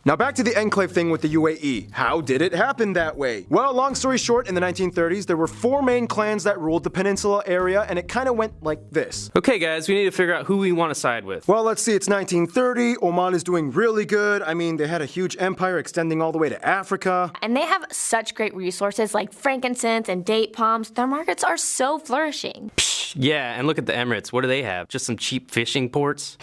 Now back to the enclave thing with the UAE. How did it happen that way? Well, long story short, in the 1930s, there were 4 main clans that ruled the peninsula area, and it kind of went like this. Okay guys, we need to figure out who we want to side with. Well, let's see, it's 1930, Oman is doing really good. I mean, they had a huge empire extending all the way to Africa. And they have such great resources like frankincense and date palms. Their markets are so flourishing. Yeah, and look at the Emirates. What do they have? Just some cheap fishing ports?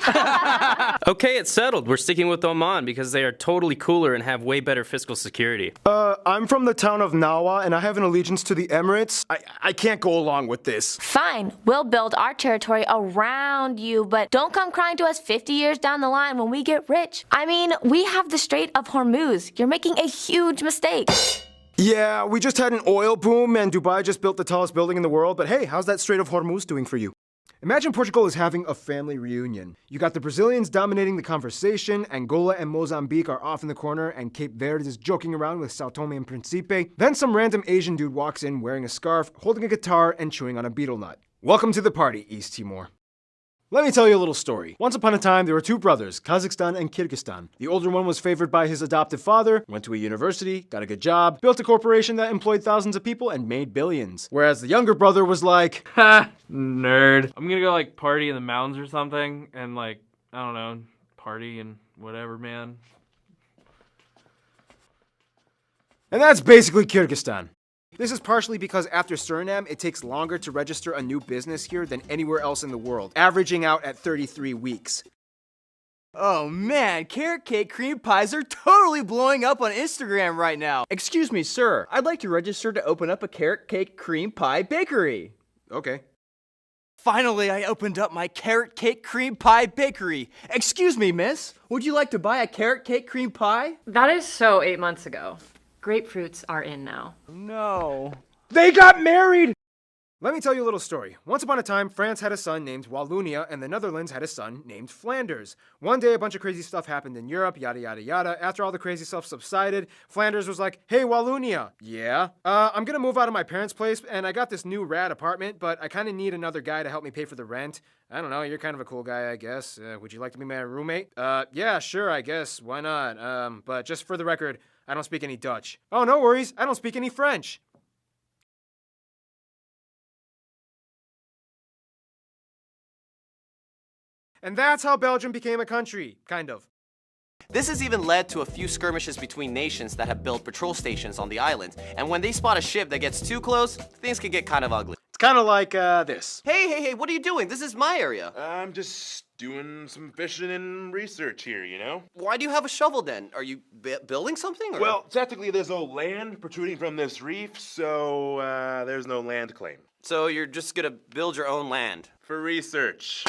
Okay, it's settled. We're sticking with Oman because they are totally cooler and have way better fiscal security. I'm from the town of Nawa, and I have an allegiance to the Emirates. I can't go along with this. Fine, we'll build our territory around you, but don't come crying to us 50 years down the line when we get rich. I mean, we have the Strait of Hormuz. You're making a huge mistake. Yeah, we just had an oil boom, and Dubai just built the tallest building in the world, but hey, how's that Strait of Hormuz doing for you? Imagine Portugal is having a family reunion. You got the Brazilians dominating the conversation, Angola and Mozambique are off in the corner, and Cape Verde is joking around with Sao Tome and Principe. Then some random Asian dude walks in wearing a scarf, holding a guitar, and chewing on a betel nut. Welcome to the party, East Timor. Let me tell you a little story. Once upon a time, there were 2 brothers, Kazakhstan and Kyrgyzstan. The older one was favored by his adoptive father, went to a university, got a good job, built a corporation that employed thousands of people, and made billions. Whereas the younger brother was like, Ha, nerd. I'm gonna go like party in the mountains or something and like, I don't know, party and whatever, man. and that's basically Kyrgyzstan. This is partially because after Suriname, it takes longer to register a new business here than anywhere else in the world, averaging out at 33 weeks. Oh man, carrot cake cream pies are totally blowing up on Instagram right now. Excuse me, sir. I'd like to register to open up a carrot cake cream pie bakery. Okay. Finally, I opened up my carrot cake cream pie bakery. Excuse me, miss. Would you like to buy a carrot cake cream pie? That is so 8 months ago. Grapefruits are in now. No. They got married! Let me tell you a little story. Once upon a time, France had a son named Wallonia, and the Netherlands had a son named Flanders. One day, a bunch of crazy stuff happened in Europe, yada yada yada. After all the crazy stuff subsided, Flanders was like, hey, Wallonia. Yeah? I'm gonna move out of my parents' place, and I got this new rad apartment, but I kinda need another guy to help me pay for the rent. I don't know, you're kind of a cool guy, I guess. Would you like to be my roommate? Yeah, sure, I guess. Why not? But just for the record, I don't speak any Dutch. Oh, no worries, I don't speak any French. And that's how Belgium became a country, kind of. This has even led to a few skirmishes between nations that have built patrol stations on the island, and when they spot a ship that gets too close, things can get kind of ugly. It's kind of like this. Hey, what are you doing? This is my area. I'm just doing some fishing and research here, you know? Why do you have a shovel then? Are you building something? Or? Well, technically there's no land protruding from this reef, so there's no land claim. So you're just gonna build your own land? For research.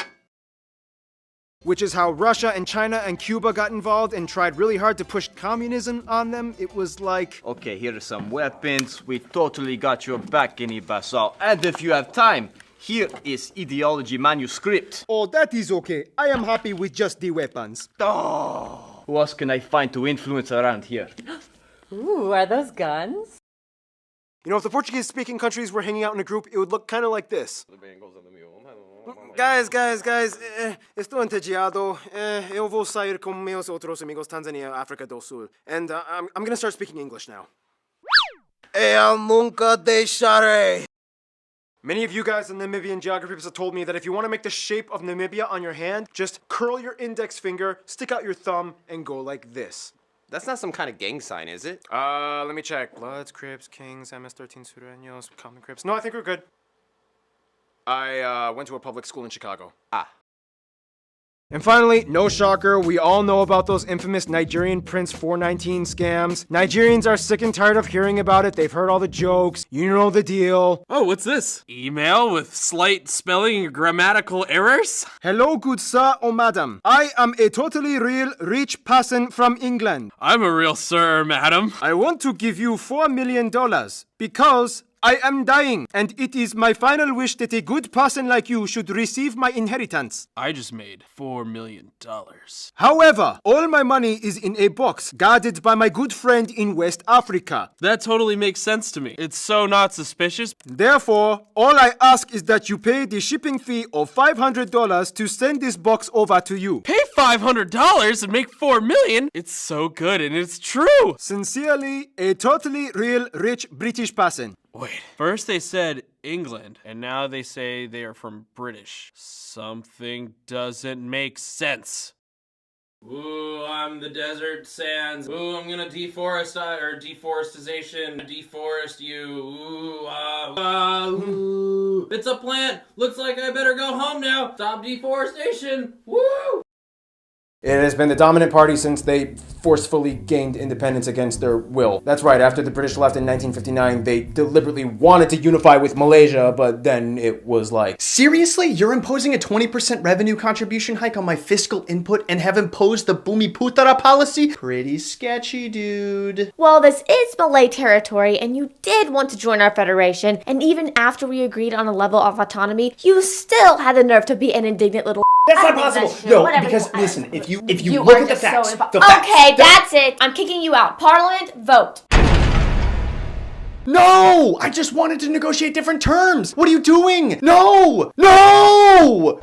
Which is how Russia and China and Cuba got involved and tried really hard to push communism on them. It was like... Okay, here are some weapons. We totally got your back, Guinea-Bissau. And if you have time, here is ideology manuscript. Oh, that is okay. I am happy with just the weapons. Oh, who else can I find to influence around here? Ooh, are those guns? You know, if the Portuguese-speaking countries were hanging out in a group, it would look kind of like this. Guys, estou entediado. Eu vou sair com meus outros amigos Tanzania, África do Sul. And I'm gonna start speaking English now. Eu nunca deixarei. Many of you guys in Namibian geography have told me that if you want to make the shape of Namibia on your hand, just curl your index finger, stick out your thumb, and go like this. That's not some kind of gang sign, is it? Let me check. Bloods, Crips, Kings, MS-13 Sureños, Common Crips. No, I think we're good. I went to a public school in Chicago. Ah. And finally, no shocker, we all know about those infamous Nigerian Prince 419 scams. Nigerians are sick and tired of hearing about it. They've heard all the jokes. You know the deal. Oh, what's this? Email with slight spelling and grammatical errors? Hello, good sir or madam. I am a totally real rich person from England. I'm a real sir, madam. I want to give you $4 million because I am dying, and it is my final wish that a good person like you should receive my inheritance. I just made $4 million. However, all my money is in a box guarded by my good friend in West Africa. That totally makes sense to me. It's so not suspicious. Therefore, all I ask is that you pay the shipping fee of $500 to send this box over to you. Pay $500 and make $4 million? It's so good and it's true. Sincerely, a totally real rich British person. Wait, first they said England, and now they say they are from British. Something doesn't make sense. Ooh, I'm the desert sands. Ooh, I'm gonna deforest you. Ooh. It's a plant. Looks like I better go home now. Stop deforestation. Woo! It has been the dominant party since they forcefully gained independence against their will. That's right, after the British left in 1959, they deliberately wanted to unify with Malaysia, but then it was like, Seriously? You're imposing a 20% revenue contribution hike on my fiscal input and have imposed the Bumiputera policy? Pretty sketchy, dude. Well, this is Malay territory, and you did want to join our federation, and even after we agreed on a level of autonomy, you still had the nerve to be an indignant little. That's not I think possible. that's true. No, Whatever because you- listen, if you You look are at the just so facts, involved. the facts. Okay, that's it. I'm kicking you out. Parliament, vote. No! I just wanted to negotiate different terms. What are you doing? No! No!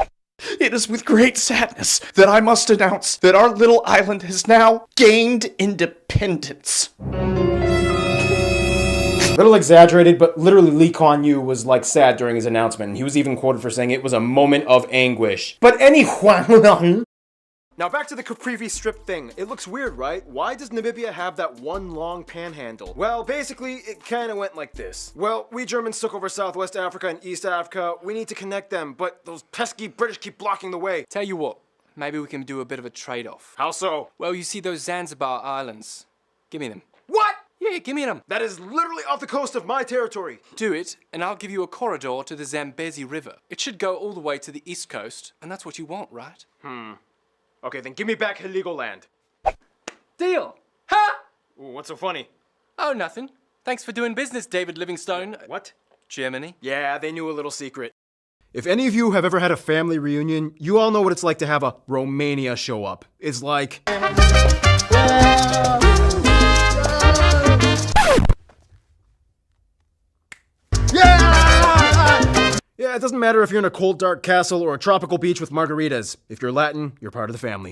It is with great sadness that I must announce that our little island has now gained independence. little exaggerated, but literally Lee Kuan Yew was like sad during his announcement. He was even quoted for saying it was a moment of anguish. But anyway, now back to the Caprivi Strip thing. It looks weird, right? Why does Namibia have that one long panhandle? Well, basically, it kinda went like this. Well, we Germans took over Southwest Africa and East Africa. We need to connect them, but those pesky British keep blocking the way. Tell you what, maybe we can do a bit of a trade-off. How so? Well, you see those Zanzibar islands? Give me them. What? Yeah, give me them. That is literally off the coast of my territory. Do it, and I'll give you a corridor to the Zambezi River. It should go all the way to the east coast, and that's what you want, right? Okay, then give me back Heligoland. Deal! Ha! Ooh, what's so funny? Oh, nothing. Thanks for doing business, David Livingstone. What? Germany. Yeah, they knew a little secret. If any of you have ever had a family reunion, you all know what it's like to have a Romania show up. It's like... Yeah, it doesn't matter if you're in a cold, dark castle or a tropical beach with margaritas. If you're Latin, you're part of the family.